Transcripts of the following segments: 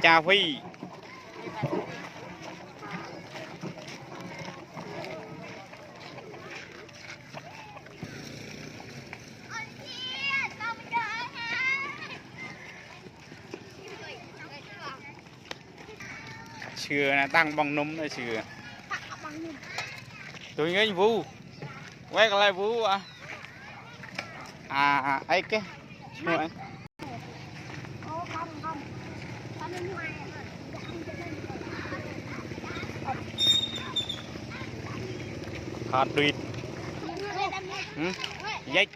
cha phi chưa là tăng bằng nấm này chưa tôi nghĩ vu quay lại vu ấy cái hot tuyệt dây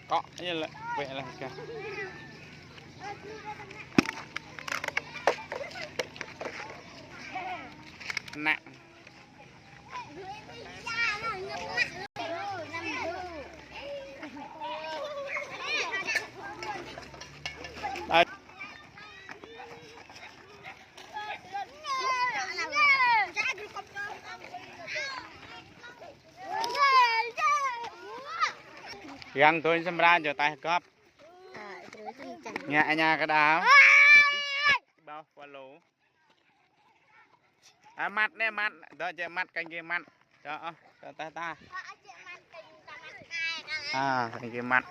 có như là vậy là kìa nặng đây găng tôi xem ra cho tay cọp nhà cái đào bao qua lỗ mặt nè mặt đó chơi mặt canh kia mặt cho ta canh kia mặt